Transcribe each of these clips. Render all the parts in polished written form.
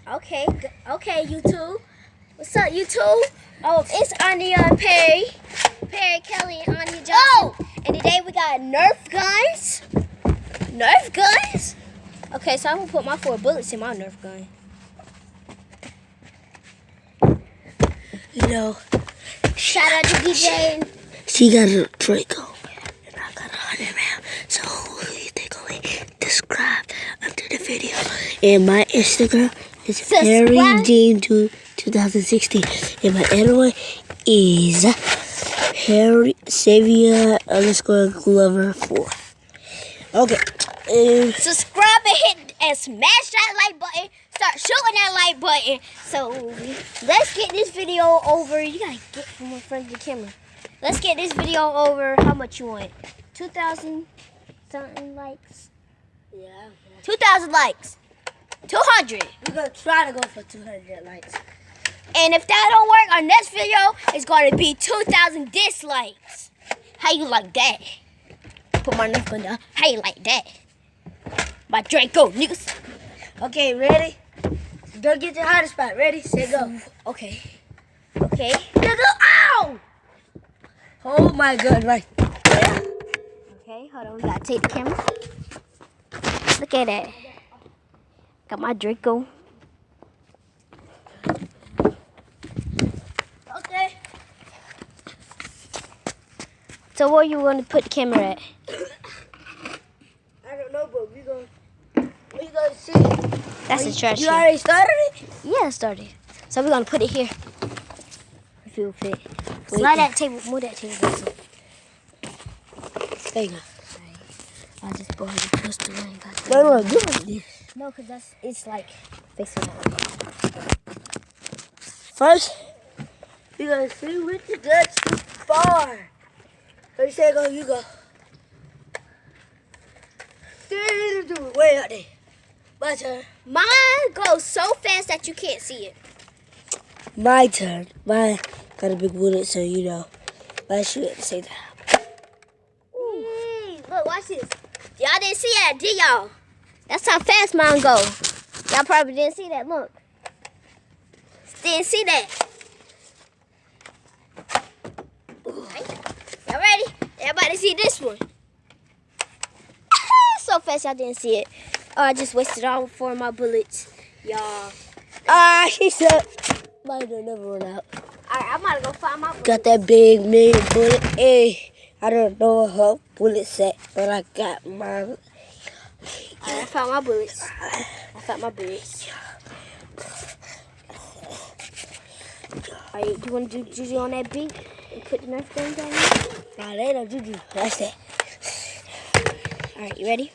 Okay, okay, YouTube. What's up, YouTube? Oh, it's Anya Perry Kelly and Anya Johnson. Oh! And today we got Nerf guns. Nerf guns? Okay, so I'm gonna put my 4 bullets in my Nerf gun. You know, Shout out to DJ. she got a Draco, and I got 100 rounds. So you think only subscribe under the video. And my Instagram is HarryJean2016, and my other one is HarrySavior_Glover4. Okay. Subscribe and hit and smash that like button. Start shooting that like button. So let's get this video over. You gotta get from in front of the camera. Let's get this video over. How much you want? 2,000 something likes. Yeah. 2,000 likes. 200. We're gonna try to go for 200 likes. And if that don't work, our next video is gonna be 2,000 dislikes. How you like that? Put my knife on down. How you like that? My Draco, niggas. Okay, ready? Go get your hiding spot. Ready, set, go. Okay. Okay. Nigga, ow! Hold my gun right there. Okay, hold on. We gotta take the camera. Look at that. Got my Draco. Okay. So where you gonna put the camera at? I don't know, but we gonna see. That's a trash You can. already started it? Yeah, I started. So we're gonna put it here. If you fit. Wait, Slide that table, move that table. Back. There you go. I just brought it close to where you got the No, do it. No, because it's like facing that. First, we gonna see which the guns too far. So you say go, you go. Way out there. My turn. Mine goes so fast that you can't see it. My turn. Mine got a big bullet, so you know. I shoot at the same time. Look, watch this. Y'all didn't see that, did y'all? That's how fast mine go. Y'all probably didn't see that. Look. Didn't see that. Y'all ready? Everybody see this one? So fast y'all didn't see it. Oh, I just wasted all 4 of my bullets. Y'all. She said, mine don't never run out. Alright, I'm about to go find my bullets. Got that big million bullet. Hey, I don't know her bullet set, but I got mine. I found my bullets. I found my bullets. Alright, you want to do juju on that beat and put the Nerf gun down there? Nah, they don't juju. That's that. Alright, you ready?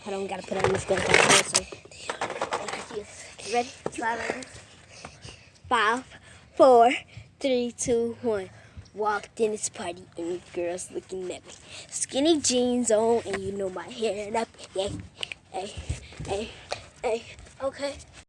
I don't gotta put on this gun. So. You ready? Slide over. 5, 4, 3, 2, 1. Walked in this party and girls looking at me. Skinny jeans on and you know my hair up. Yeah. Hey. Okay.